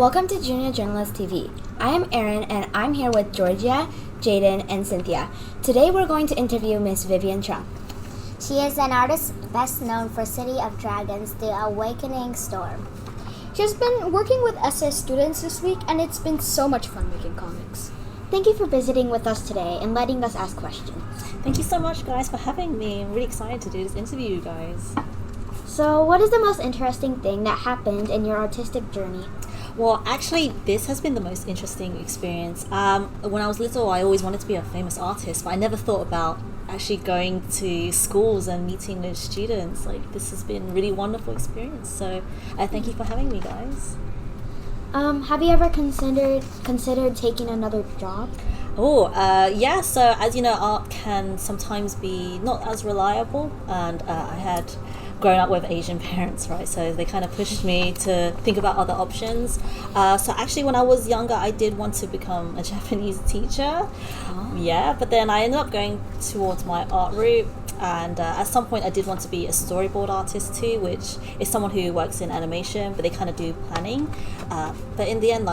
Welcome to Junior Journalist TV. I am Erin and I'm here with Georgia, Jaden, and Cynthia. Today we're going to interview Miss Vivian Truong. She is an artist best known for City of Dragons, The Awakening Storm. She's been working with SS students this week and it's been so much fun making comics. Thank you for visiting with us today and letting us ask questions. Thank you so much, guys, for having me. I'm really excited to do this interview, guys. So, what is the most interesting thing that happened in your artistic journey? Well, actually, this has been the most interesting experience. When I was little, I always wanted to be a famous artist, but I never thought about actually going to schools and meeting with students. This has been a really wonderful experience. So, thank you for having me, guys. Have you ever considered taking another job? Yeah. So, as you know, art can sometimes be not as reliable, and I had grown up with Asian parents, right? So they kind of pushed me to think about other options. So actually, when I was younger, I did want to become a Japanese teacher. Oh. Yeah, but then I ended up going towards my art route. And at some point, I did want to be a storyboard artist too, which is someone who works in animation, but they kind of do planning. But in the end,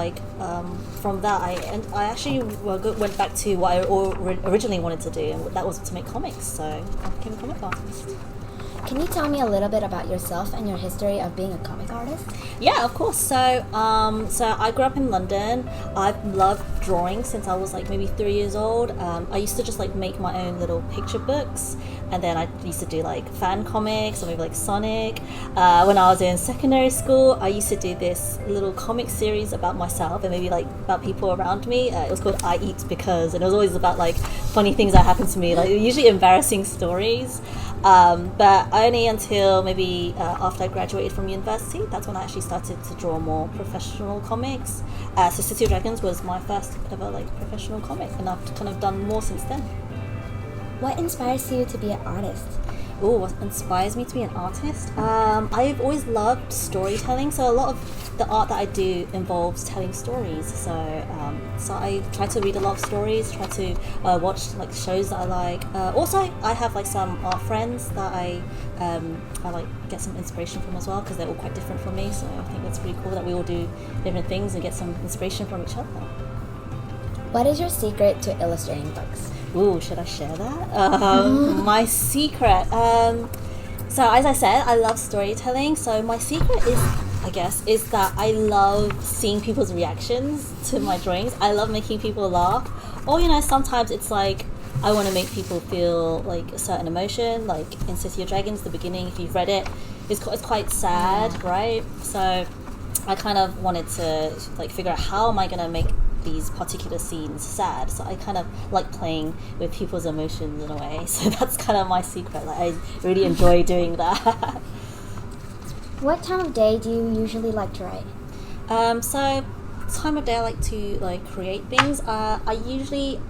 from that, I actually went back to what I originally wanted to do, and that was to make comics. So I became a comic artist. Can you tell me a little bit about yourself and your history of being a comic artist? Yeah, of course. So I grew up in London. I've loved drawing since I was maybe 3 years old. I used to just make my own little picture books, and then I used to do fan comics or maybe Sonic. When I was in secondary school, I used to do this little comic series about myself and maybe about people around me. It was called I Eat Because, and it was always about funny things that happened to me, usually embarrassing stories. But only until maybe after I graduated from university, that's when I actually started to draw more professional comics. So City of Dragons was my first ever professional comic, and I've kind of done more since then. What inspires you to be an artist? What inspires me to be an artist? I've always loved storytelling, so a lot of the art that I do involves telling stories. So I try to read a lot of stories, try to watch shows that I like. Also, I have some art friends that I get some inspiration from as well, because they're all quite different from me. So I think that's pretty cool that we all do different things and get some inspiration from each other. What is your secret to illustrating books? Should I share that? My secret. So as I said, I love storytelling. So my secret is that I love seeing people's reactions to my drawings. I love making people laugh. Or sometimes it's I want to make people feel a certain emotion. Like in City of Dragons, the beginning, if you've read it, it's quite sad, right? So I kind of wanted to figure out how am I going to make these particular scenes sad. So I kind of like playing with people's emotions in a way. So that's kind of my secret. I really enjoy doing that. What time of day do you usually like to write? So time of day I like to create things. I usually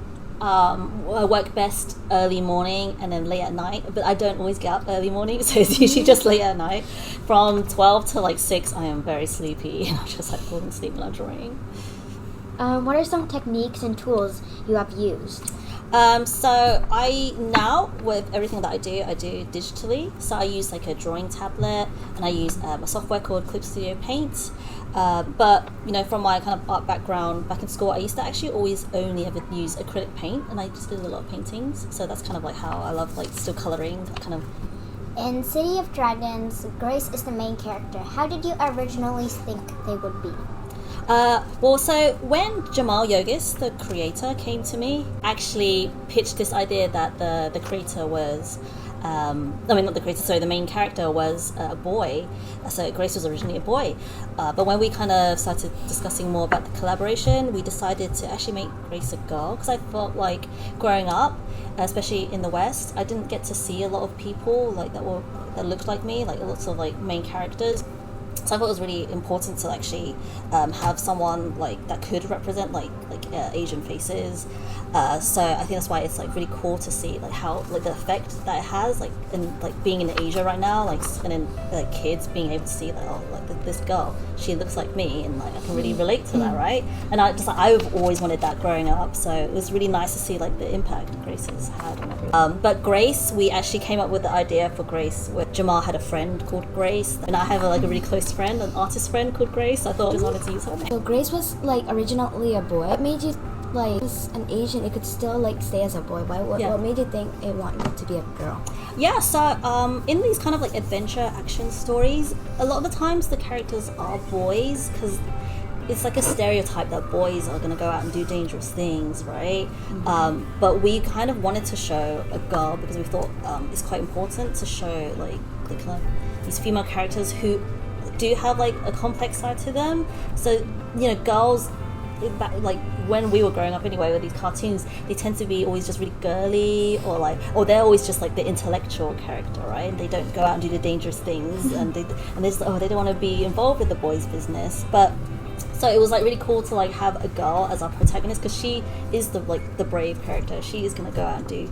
I work best early morning and then late at night, but I don't always get up early morning, so it's usually just late at night. From 12 to 6 I am very sleepy and I'm just falling asleep when I'm drawing. What are some techniques and tools you have used? So I now, with everything that I do digitally. So I use a drawing tablet, and I use a software called Clip Studio Paint. But from my kind of art background back in school, I used to actually always only ever use acrylic paint, and I just did a lot of paintings. So that's kind of how I love still coloring, that kind of. In City of Dragons, Grace is the main character. How did you originally think they would be? So when Jamal Yogis, the creator, came to me, actually pitched this idea that the creator was, the main character was a boy. So Grace was originally a boy. But when we kind of started discussing more about the collaboration, we decided to actually make Grace a girl, because I felt growing up, especially in the West, I didn't get to see a lot of people that looked like me, lots of main characters. So I thought it was really important to actually have someone that could represent Asian faces. So I think that's why it's like really cool to see like how like the effect that it has like in like being in Asia right now, like and then like kids being able to see like, oh, like this girl, she looks like me, and like I can really relate to that, right? And I've always wanted that growing up, so it was really nice to see like the impact Grace has had on everyone. But Grace, we actually came up with the idea for Grace where Jamal had a friend called Grace, and I have like a really close friend, an artist friend called Grace. So I thought I just wanted to use her name. So Grace was like originally a boy. What made you like as an Asian? It could still like stay as a boy. What made you think it wanted to be a girl? Yeah, so in these kind of like adventure action stories, a lot of the times the characters are boys because it's like a stereotype that boys are going to go out and do dangerous things, right? But we kind of wanted to show a girl because we thought it's quite important to show like the kind of these female characters who do have like a complex side to them. So girls, like when we were growing up anyway with these cartoons, they tend to be always just really girly, or they're always just like the intellectual character, right? And they don't go out and do the dangerous things, and they don't want to be involved with the boys' business. But so it was like really cool to like have a girl as our protagonist because she is the brave character. She is gonna go out and do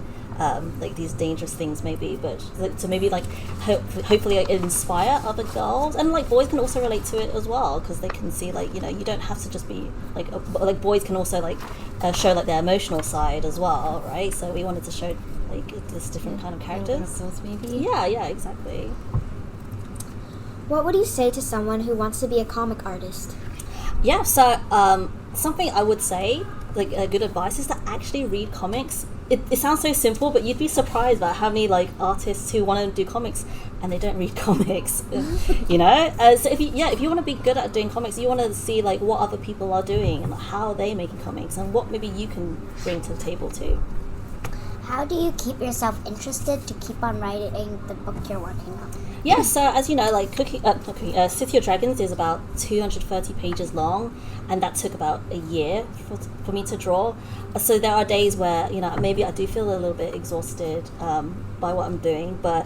like these dangerous things maybe, but to maybe like hopefully like, inspire other girls, and like boys can also relate to it as well because they can see like you don't have to just be like like boys can also like show like their emotional side as well, right? So we wanted to show like this different kind of characters. Maybe. Yeah, exactly. What would you say to someone who wants to be a comic artist? Yeah, so something I would say, like good advice, is to actually read comics. It sounds so simple, but you'd be surprised about how many like artists who want to do comics and they don't read comics. So if you want to be good at doing comics, you want to see like what other people are doing and how they're making comics and what maybe you can bring to the table too. How do you keep yourself interested to keep on writing the book you're working on? Yeah, so as you know, like City of Dragons is about 230 pages long, and that took about a year for me to draw. So there are days where maybe I do feel a little bit exhausted by what I'm doing, but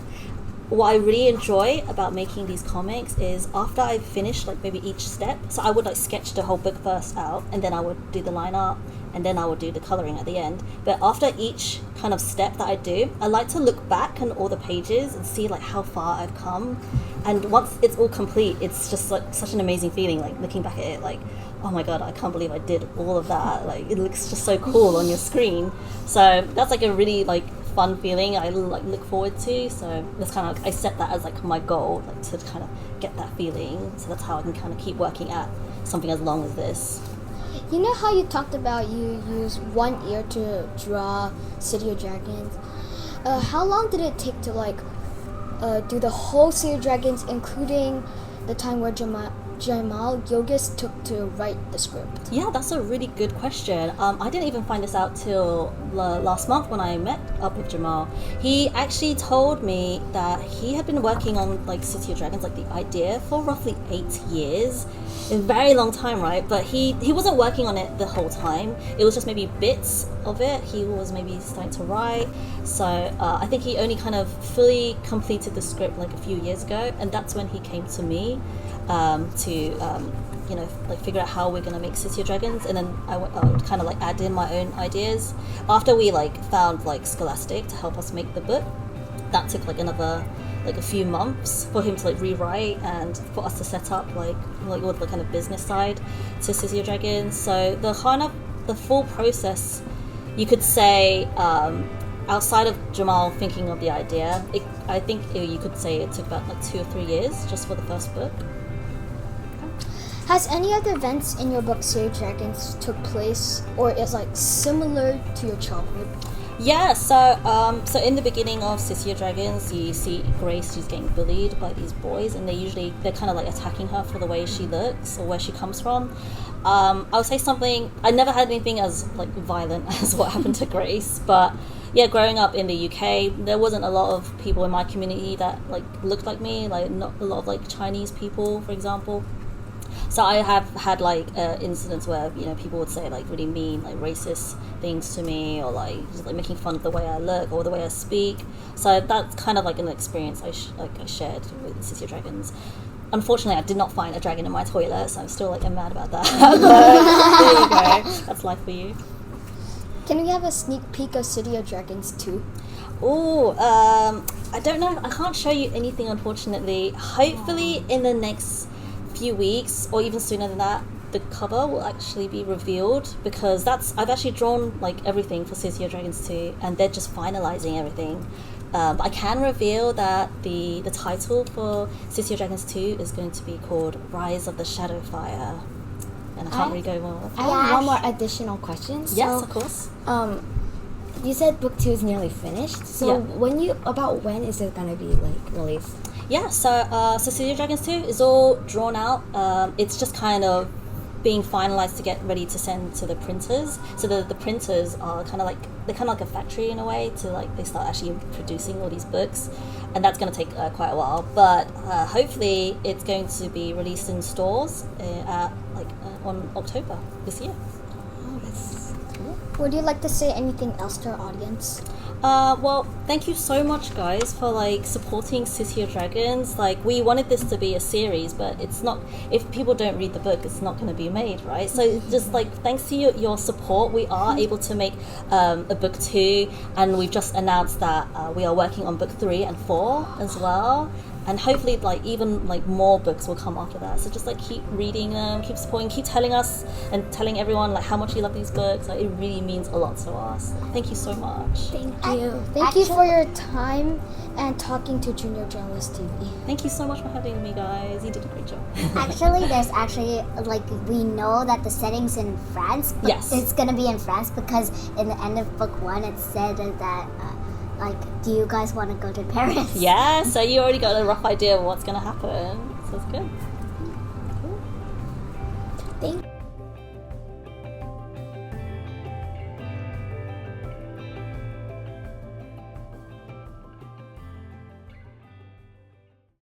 what I really enjoy about making these comics is after I've finished like maybe each step, so I would like sketch the whole book first out, and then I would do the line art, and then I would do the coloring at the end. But after each kind of step that I do, I like to look back on all the pages and see like how far I've come. And once it's all complete, it's just like such an amazing feeling, like looking back at it like, oh my god, I can't believe I did all of that. Like it looks just so cool on your screen. So that's like a really like fun feeling I like look forward to. So that's kind of like, I set that as like my goal, like to kind of get that feeling. So that's how I can kind of keep working at something as long as this. You know how you talked about you use one ear to draw City of Dragons? How long did it take to like do the whole City of Dragons, including the time where Jamal Yogis took to write the script? Yeah, that's a really good question. I didn't even find this out till last month when I met up with Jamal. He actually told me that he had been working on like City of Dragons, like the idea, for roughly 8 years. A very long time, right? But he wasn't working on it the whole time. It was just maybe bits of it. He was maybe starting to write. So I think he only kind of fully completed the script like a few years ago, and that's when he came to me to like figure out how we're gonna make City of Dragons, and then I would kind of like add in my own ideas. After we like found like Scholastic to help us make the book, that took like another like a few months for him to like rewrite and for us to set up like all the kind of business side to City of Dragons. So the full process, you could say, outside of Jamal thinking of the idea, I think you could say it took about like 2 or 3 years just for the first book. Has any of the events in your book City of Dragons took place or is like similar to your childhood? Yeah, so in the beginning of City of Dragons, you see Grace, she's getting bullied by these boys, and they're kind of like attacking her for the way she looks or where she comes from. I would say something, I never had anything as like violent as what happened to Grace, but yeah, growing up in the UK, there wasn't a lot of people in my community that like looked like me, like not a lot of like Chinese people, for example. So I have had like incidents where people would say like really mean like racist things to me, or like just like making fun of the way I look or the way I speak. So that's kind of like an experience I shared with City of Dragons. Unfortunately, I did not find a dragon in my toilet, so I'm still like mad about that. But there you go. that's life for you. Can we have a sneak peek of City of Dragons 2? Oh, I don't know. I can't show you anything, unfortunately. Hopefully, in the next few weeks, or even sooner than that, the cover will actually be revealed, because I've actually drawn like everything for City of Dragons 2, and they're just finalizing everything. But I can reveal that the title for City of Dragons 2 is going to be called Rise of the Shadowfire. And I can't really go more. I have one more additional question. Yes, So, of course. you said book 2 is nearly finished. So Yeah. when is it gonna be like released? Yeah, so City of Dragons 2 is all drawn out. It's just kind of being finalized to get ready to send to the printers. So the printers are kind of like a factory in a way, to like they start actually producing all these books, and that's going to take quite a while. But hopefully it's going to be released in stores on October this year. Oh, that's cool. Would you like to say anything else to our audience? Well, thank you so much, guys, for like supporting City of Dragons. Like, we wanted this to be a series, but it's not. If people don't read the book, it's not going to be made, right? So it's just like, thanks to your support, we are able to make a book 2, and we've just announced that we are working on book 3 and 4 as well. And hopefully, like, even like more books will come after that. So just like keep reading them, keep supporting, keep telling us and telling everyone like how much you love these books. Like, it really means a lot to us. Thank you so much. Thank you. Thank you for your time and talking to Junior Journalist TV. Thank you so much for having me, guys. You did a great job. Actually, there's actually, like, we know that the setting's in France, but Yes. it's gonna be in France because in the end of book 1 it said that, do you guys want to go to Paris? Yeah, so you already got a rough idea of what's going to happen. So it's good. Thank